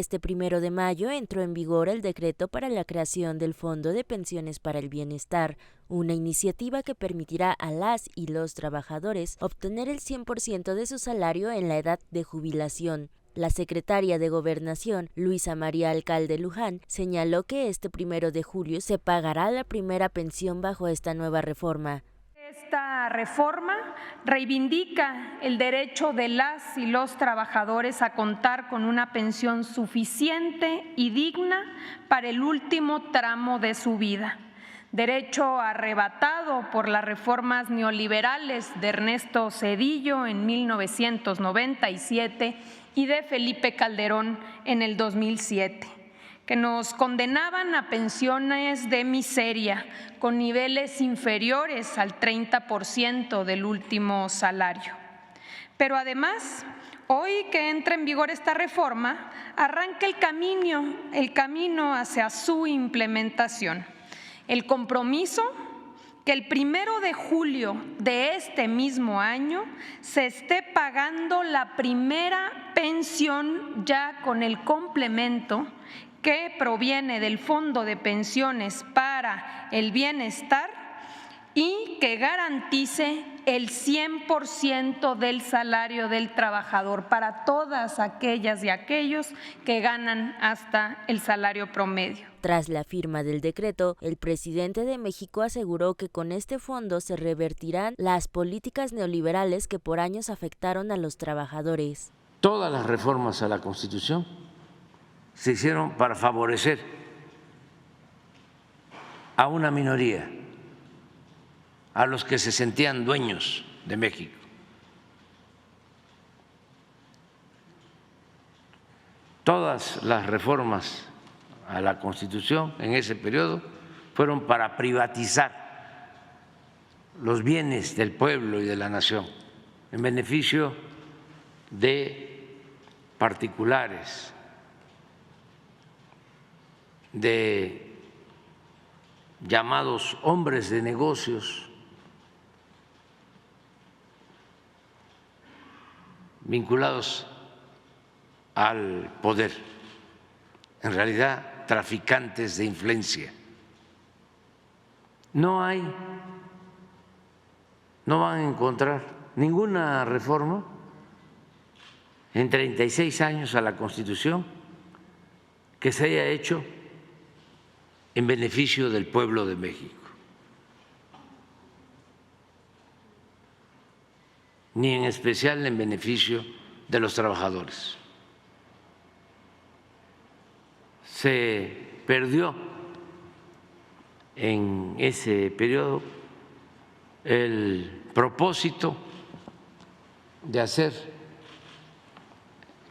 Este 1 de mayo entró en vigor el decreto para la creación del Fondo de Pensiones para el Bienestar, una iniciativa que permitirá a las y los trabajadores obtener el 100% de su salario en la edad de jubilación. La secretaria de Gobernación, Luisa María Alcalde Luján, señaló que este 1 de julio se pagará la primera pensión bajo esta nueva reforma. Esta reforma reivindica el derecho de las y los trabajadores a contar con una pensión suficiente y digna para el último tramo de su vida, derecho arrebatado por las reformas neoliberales de Ernesto Zedillo en 1997 y de Felipe Calderón en el 2007. Que nos condenaban a pensiones de miseria con niveles inferiores al 30% del último salario. Pero además, hoy que entra en vigor esta reforma, arranca el camino hacia su implementación. El compromiso que el 1 de julio de este mismo año se esté pagando la primera pensión ya con el complemento que proviene del Fondo de Pensiones para el Bienestar y que garantice el 100% del salario del trabajador para todas aquellas y aquellos que ganan hasta el salario promedio. Tras la firma del decreto, el presidente de México aseguró que con este fondo se revertirán las políticas neoliberales que por años afectaron a los trabajadores. Todas las reformas a la Constitución se hicieron para favorecer a una minoría, a los que se sentían dueños de México. Todas las reformas a la Constitución en ese periodo fueron para privatizar los bienes del pueblo y de la nación en beneficio de particulares, de llamados hombres de negocios vinculados al poder, en realidad traficantes de influencia. No van a encontrar ninguna reforma en 36 años a la Constitución que se haya hecho en beneficio del pueblo de México, ni en especial en beneficio de los trabajadores. Se perdió en ese periodo el propósito de hacer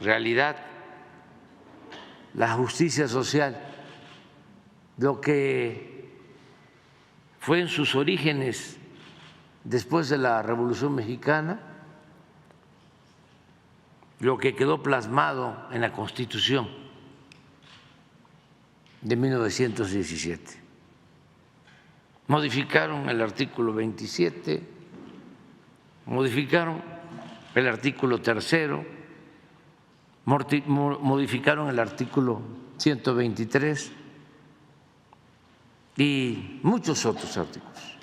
realidad la justicia social, lo que fue en sus orígenes después de la Revolución Mexicana, lo que quedó plasmado en la Constitución de 1917. Modificaron el artículo 27, modificaron el artículo 3, modificaron el artículo 123 y muchos otros artículos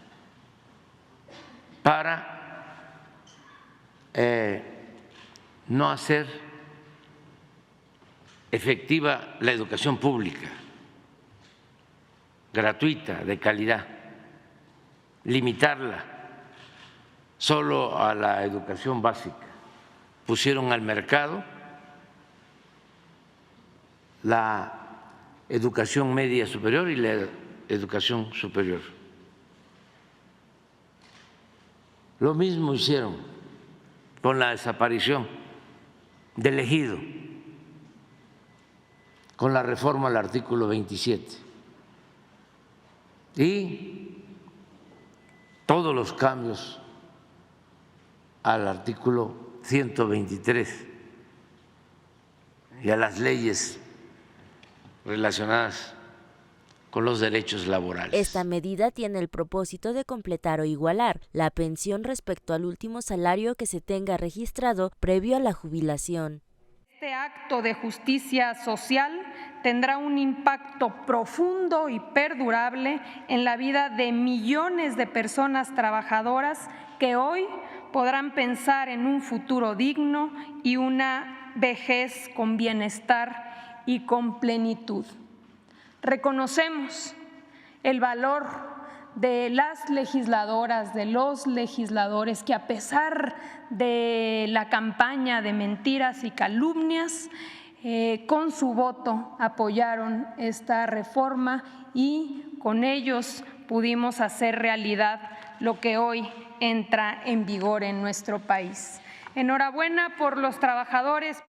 para no hacer efectiva la educación pública, gratuita, de calidad, limitarla solo a la educación básica. Pusieron al mercado la educación media superior y la educación superior. Lo mismo hicieron con la desaparición del ejido, con la reforma al artículo 27 y todos los cambios al artículo 123 y a las leyes relacionadas con los derechos laborales. Esta medida tiene el propósito de completar o igualar la pensión respecto al último salario que se tenga registrado previo a la jubilación. Este acto de justicia social tendrá un impacto profundo y perdurable en la vida de millones de personas trabajadoras que hoy podrán pensar en un futuro digno y una vejez con bienestar y con plenitud. Reconocemos el valor de las legisladoras, de los legisladores que a pesar de la campaña de mentiras y calumnias, con su voto apoyaron esta reforma y con ellos pudimos hacer realidad lo que hoy entra en vigor en nuestro país. Enhorabuena por los trabajadores.